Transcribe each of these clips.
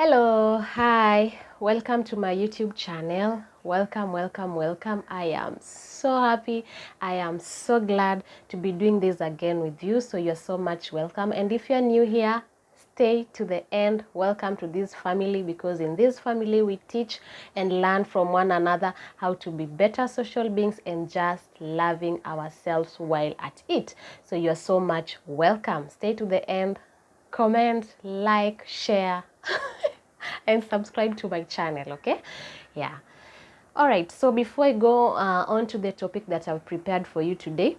Hello, hi, welcome to my YouTube channel. Welcome. I am so happy. I am so glad to be doing this again with you. So you're so much welcome. And if you're new here, stay to the end. Welcome to this family, because in this family we teach and learn from one another how to be better social beings and just loving ourselves while at it. So you're so much welcome. Stay to the end. Comment, like, share and subscribe to my channel. Okay, yeah. All right, so before I go on to the topic that I've prepared for you today,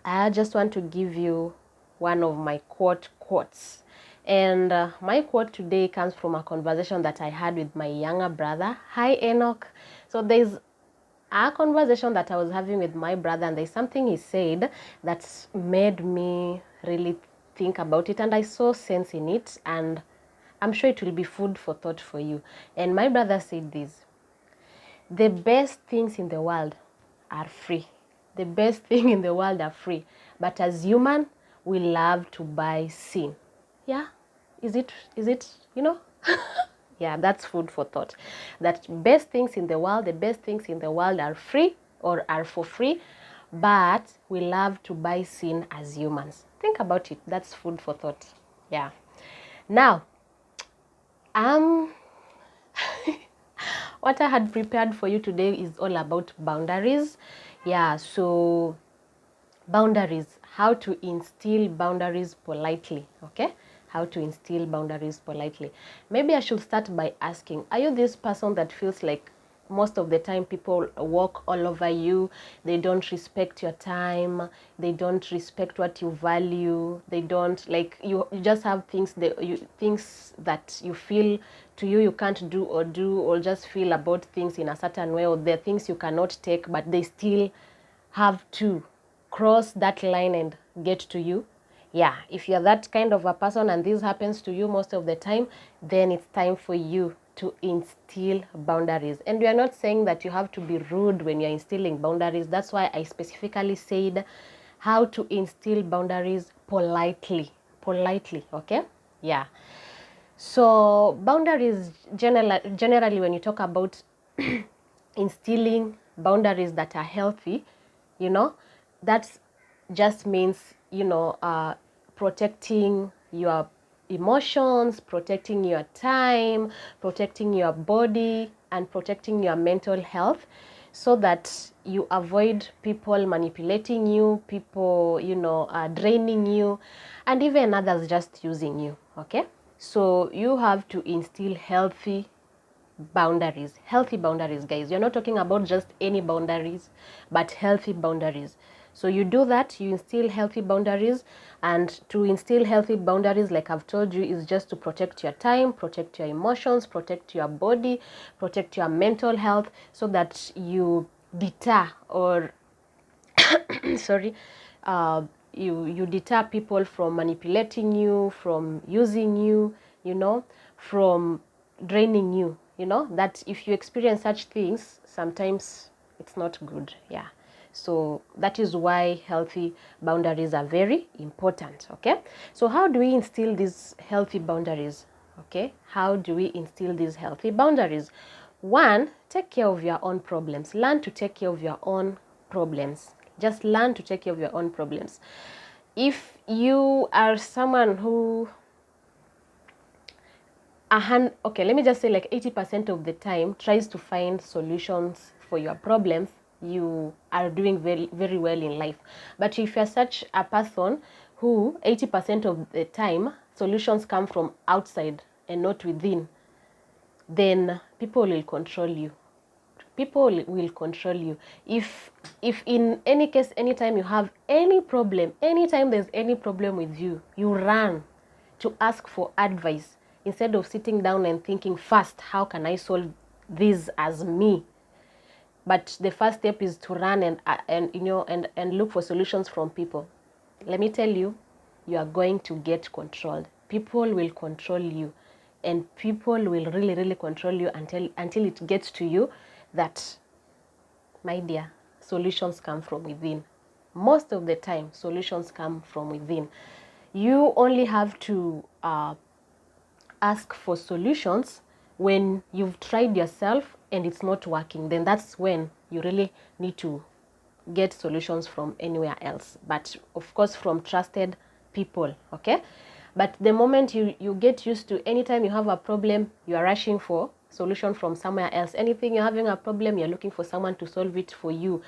I just want to give you one of my quotes. And my quote today comes from a conversation that I had with my younger brother. Hi, Enoch. So there's a conversation that I was having with my brother, and there's something he said that made me really think about it, and I saw sense in it, and I'm sure it will be food for thought for you. And my brother said this: the best things in the world are free. The best thing in the world are free. But as human, we love to buy sin. Yeah? Is it, Yeah, that's food for thought. That best things in the world, the best things in the world are free or are for free, but we love to buy sin as humans. Think about it. That's food for thought. Yeah. Now, um what I had prepared for you today is all about boundaries. Yeah, so boundaries, how to instill boundaries politely. Okay, how to instill boundaries politely. Maybe I should start by asking, are you this person that feels like most of the time people walk all over you? They don't respect your time, they don't respect what you value, they don't, like, you just have things that you feel to you can't do, or just feel about things in a certain way, or there are things you cannot take, but they still have to cross that line and get to you. Yeah, if you're that kind of a person and this happens to you most of the time, then it's time for you to instill boundaries. And we are not saying that you have to be rude when you're instilling boundaries. That's why I specifically said how to instill boundaries politely. Okay? Yeah. So boundaries, generally when you talk about instilling boundaries that are healthy, that just means, protecting your emotions, protecting your time, protecting your body, and protecting your mental health, so that you avoid people manipulating you, people, draining you, and even others just using you. Okay, so you have to instill healthy boundaries, guys. You're not talking about just any boundaries, but healthy boundaries. So you do that, you instill healthy boundaries. And to instill healthy boundaries, like I've told you, is just to protect your time, protect your emotions, protect your body, protect your mental health, so that you deter, or sorry, you deter people from manipulating you, from using you, from draining you. That if you experience such things, sometimes it's not good. Yeah, so that is why healthy boundaries are very important. Okay, so how do we instill these healthy boundaries? Okay, how do we instill these healthy boundaries? One, take care of your own problems. Learn to take care of your own problems. Just learn to take care of your own problems. If you are someone who, okay, let me just say, like 80% of the time tries to find solutions for your problems, you are doing very, very well in life. But if you're such a person who 80% of the time solutions come from outside and not within, then people will control you. People will control you. If in any case, anytime you have any problem, anytime there's any problem with you, you run to ask for advice instead of sitting down and thinking first, how can I solve this as me? But the first step is to run and look for solutions from people. Let me tell you, you are going to get controlled. People will control you, and people will really, really control you until it gets to you that, my dear, solutions come from within. Most of the time, solutions come from within. You only have to ask for solutions when you've tried yourself and it's not working. Then that's when you really need to get solutions from anywhere else, but of course from trusted people. Okay, but the moment you get used to, anytime you have a problem, you are rushing for solution from somewhere else. Anything you're having a problem, you're looking for someone to solve it for you.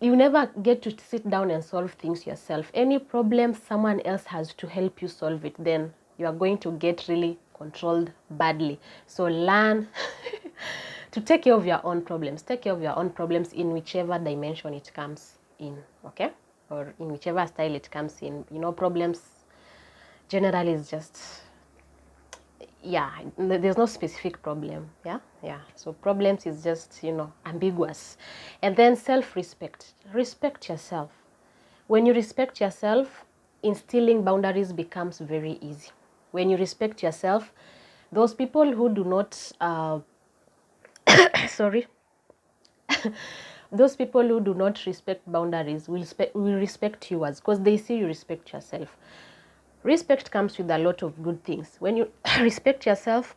You never get to sit down and solve things yourself. Any problem, someone else has to help you solve it. Then you are going to get really controlled badly. So learn to take care of your own problems. Take care of your own problems in whichever dimension it comes in, okay? Or in whichever style it comes in. You know, problems generally is just, yeah, there's no specific problem. Yeah, so problems is just, you know, ambiguous. And then self-respect. Respect yourself. When you respect yourself, instilling boundaries becomes very easy. When you respect yourself, those people who do not sorry those people who do not respect boundaries will respect you, as because they see you respect yourself. Respect comes with a lot of good things. When you respect yourself,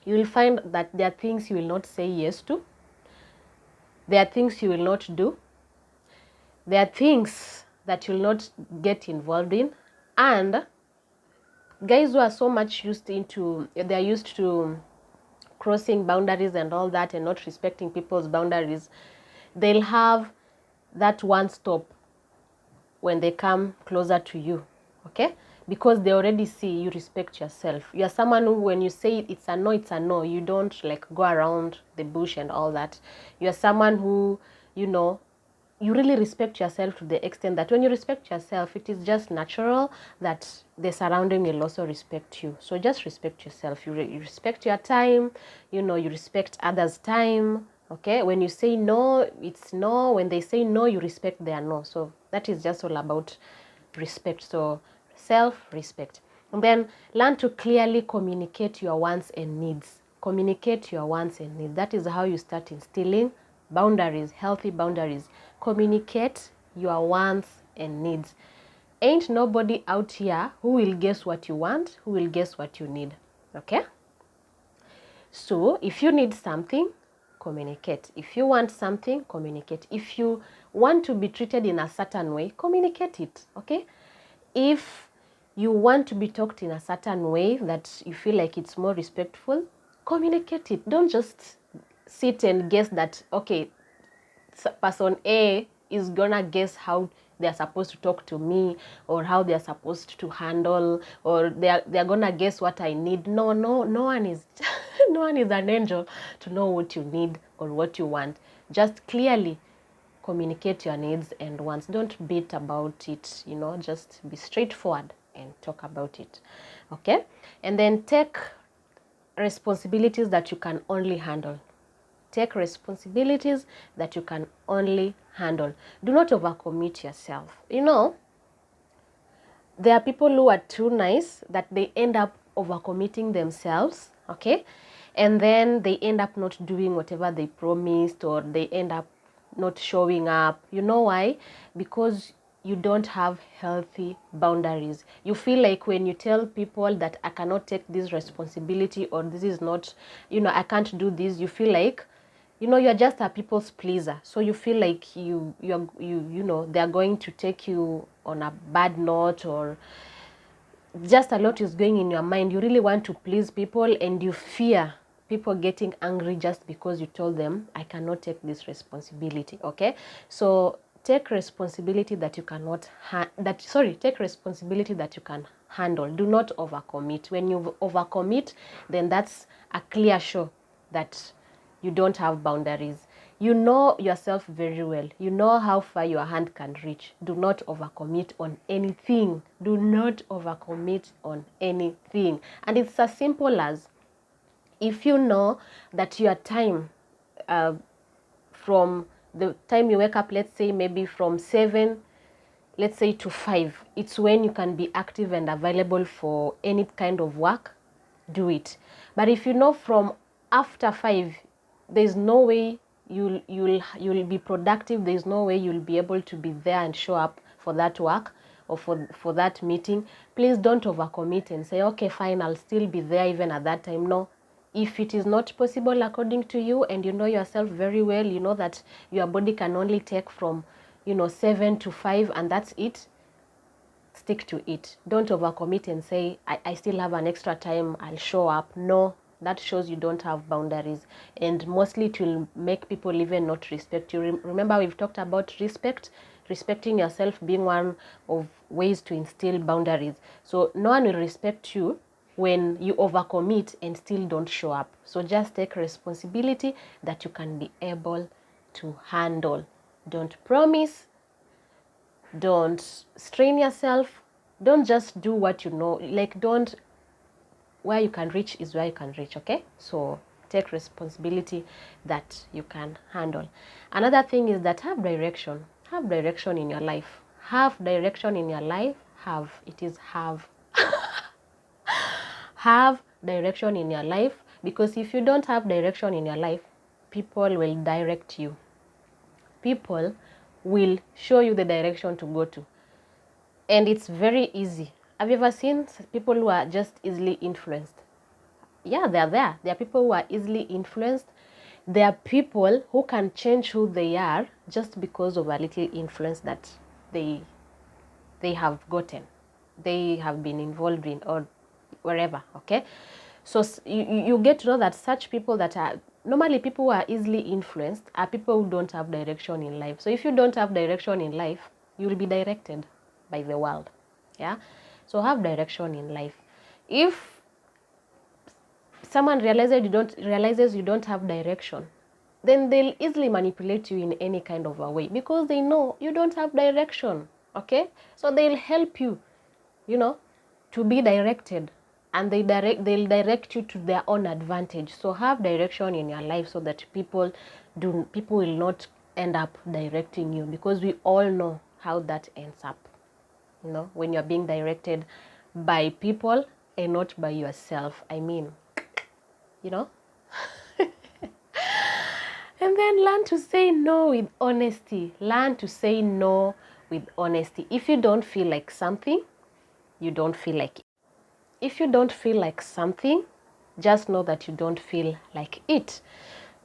you will find that there are things you will not say yes to. There are things you will not do. There are things that you will not get involved in. And guys who are so much they're used to crossing boundaries and all that and not respecting people's boundaries, they'll have that one stop when they come closer to you, okay? Because they already see you respect yourself. You're someone who, when you say it's a no, it's a no. You don't like go around the bush and all that. You're someone who, you know, you really respect yourself to the extent that when you respect yourself, it is just natural that the surrounding will also respect you. So just respect yourself. You respect your time, you know, you respect others' time. Okay, when you say no, it's no. When they say no, you respect their no. So that is just all about respect. So self-respect. And then learn to clearly communicate your wants and needs. Communicate your wants and needs. That is how you start instilling boundaries, healthy boundaries. Communicate your wants and needs. Ain't nobody out here who will guess what you want, who will guess what you need. Okay? So if you need something, communicate. If you want something, communicate. If you want to be treated in a certain way, communicate it. Okay? If you want to be talked in a certain way that you feel like it's more respectful, communicate it. Don't just sit and guess that, okay, person A is gonna guess how they're supposed to talk to me, or how they're supposed to handle, or they're gonna guess what I need. No one is no one is an angel to know what you need or what you want. Just clearly communicate your needs and wants. Don't beat about it, you know, just be straightforward and talk about it. Okay? And then take responsibilities that you can only handle. Take responsibilities that you can only handle. Do not overcommit yourself. You know, there are people who are too nice that they end up overcommitting themselves, okay? And then they end up not doing whatever they promised, or they end up not showing up. You know why? Because you don't have healthy boundaries. You feel like when you tell people that I cannot take this responsibility, or this is not, you know, I can't do this, you feel like, you know, you're just a people's pleaser. So you feel like you know, they're going to take you on a bad note, or just a lot is going in your mind. You really want to please people, and you fear people getting angry just because you told them I cannot take this responsibility. Okay, so take responsibility that you cannot take responsibility that you can handle. Do not overcommit. When you overcommit, then that's a clear show that you don't have boundaries. You know yourself very well. You know how far your hand can reach. Do not overcommit on anything. Do not overcommit on anything. And it's as simple as, if you know that your time, from the time you wake up, let's say maybe from 7, let's say to 5, it's when you can be active and available for any kind of work, do it. But if you know from after 5, there's no way you'll be productive, there's no way you'll be able to be there and show up for that work, or for that meeting, please don't overcommit and say, okay, fine, I'll still be there even at that time. No. If it is not possible according to you, and you know yourself very well, you know that your body can only take from, 7 to 5, and that's it, stick to it. Don't overcommit and say, I still have an extra time, I'll show up. No, that shows you don't have boundaries, and mostly it will make people even not respect you. Remember, we've talked about respecting yourself being one of ways to instill boundaries. So no one will respect you when you overcommit and still don't show up. So just take responsibility that you can be able to handle. Don't promise, don't strain yourself, don't just do what you know, like don't, where you can reach is where you can reach. Okay, so take responsibility that you can handle. Another thing is that have direction in your life. Have direction in your life. Have have direction in your life, because if you don't have direction in your life, people will direct you. People will show you the direction to go to. And it's very easy. Have you ever seen people who are just easily influenced? Yeah, they're there. There are people who are easily influenced. There are people who can change who they are just because of a little influence that they have gotten, they have been involved in, or wherever. Okay, so you get to know that such people that are normally people who are easily influenced are people who don't have direction in life. So if you don't have direction in life, you will be directed by the world. Yeah, so have direction in life. If someone realizes you don't have direction, then they'll easily manipulate you in any kind of a way, because they know you don't have direction. Okay, so they'll help you, to be directed, and they'll direct you to their own advantage. So have direction in your life, so that people will not end up directing you, because we all know how that ends up, when you're being directed by people and not by yourself. I mean, and then learn to say no with honesty. Learn to say no with honesty. If you don't feel like something, you don't feel like it. If you don't feel like something, just know that you don't feel like it.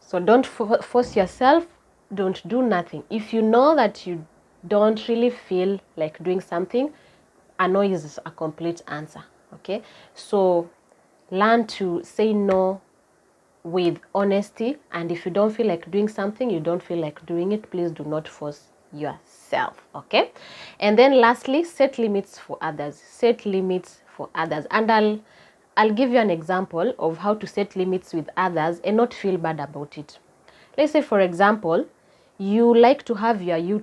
So don't force yourself. Don't do nothing. If you know that you don't really feel like doing something, a no is a complete answer. Okay, so learn to say no with honesty, and if you don't feel like doing something, you don't feel like doing it, please do not force yourself. Okay, and then lastly, set limits for others. Set limits for others, and I'll give you an example of how to set limits with others and not feel bad about it. Let's say, for example, you like to have your you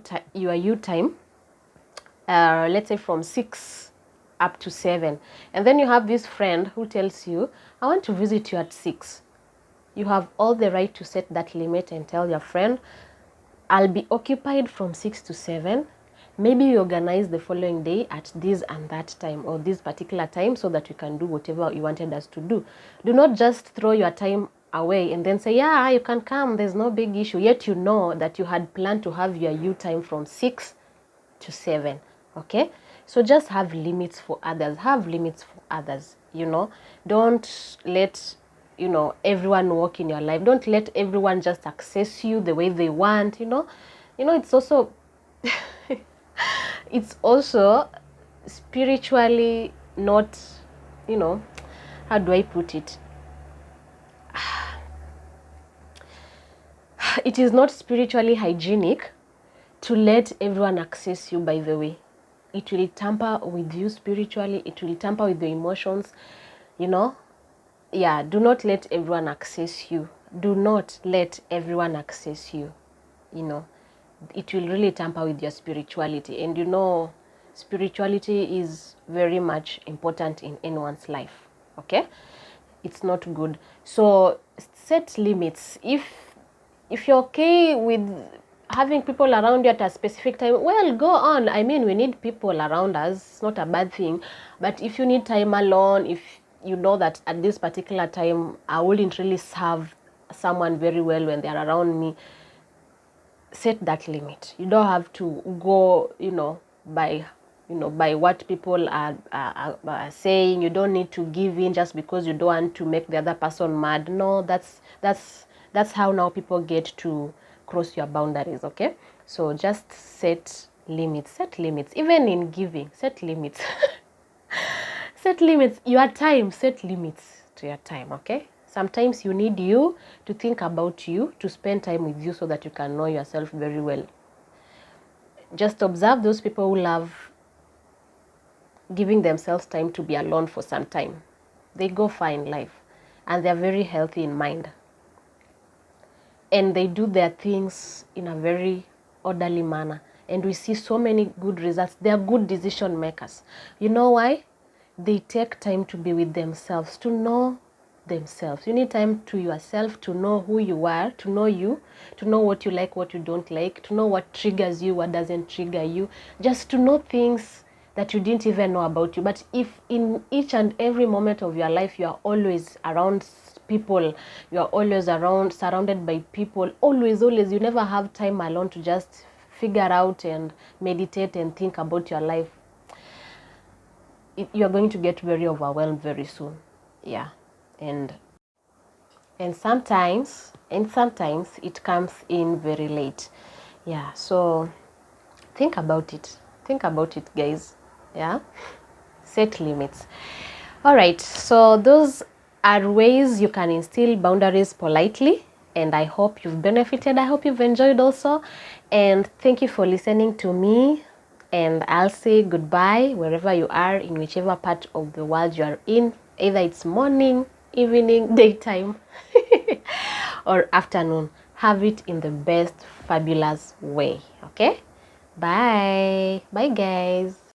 time, let's say from 6 up to 7, and then you have this friend who tells you, I want to visit you at 6. You have all the right to set that limit and tell your friend, I'll be occupied from 6 to 7. Maybe you organize the following day at this and that time, or this particular time, so that we can do whatever you wanted us to do. Do not just throw your time away and then say, yeah, you can come, there's no big issue. Yet you know that you had planned to have your you time from 6 to 7. Okay, so just have limits for others. Have limits for others. Don't let everyone walk in your life. Don't let everyone just access you the way they want. It's also it's also spiritually not, how do I put it, it is not spiritually hygienic to let everyone access you. By the way, it will tamper with you spiritually, it will tamper with your emotions. Yeah, do not let everyone access you. Do not let everyone access you. It will really tamper with your spirituality. And spirituality is very much important in anyone's life. Okay, it's not good. So set limits. If you're okay with having people around you at a specific time, well, go on. I mean, we need people around us. It's not a bad thing. But if you need time alone, if you know that at this particular time I wouldn't really serve someone very well when they're around me, set that limit. You don't have to go, by by what people are saying. You don't need to give in just because you don't want to make the other person mad. No, that's how now people get to cross your boundaries. Okay, so just set limits. Even in giving, set limits. Set limits. Your time, set limits to your time. Okay, sometimes you need you to think about you, to spend time with you, so that you can know yourself very well. Just observe those people who love giving themselves time to be alone for some time. They go far in life, and they're very healthy in mind, and they do their things in a very orderly manner, and we see so many good results. They are good decision makers. You know why? They take time to be with themselves, to know themselves. You need time to yourself, to know who you are, to know you, to know what you like, what you don't like, to know what triggers you, what doesn't trigger you, just to know things that you didn't even know about you. But if in each and every moment of your life you are always around people, you are always around, surrounded by people, always, you never have time alone to just figure out and meditate and think about your life, you're going to get very overwhelmed very soon. Yeah. and sometimes it comes in very late. Yeah, so think about it, guys. Yeah, set limits. All right, so those are ways you can instill boundaries politely, and I hope you've benefited. I hope you've enjoyed also, and thank you for listening to me. And I'll say goodbye wherever you are, in whichever part of the world you are in, either it's morning, evening, daytime, or afternoon. Have it in the best fabulous way. Okay, bye guys.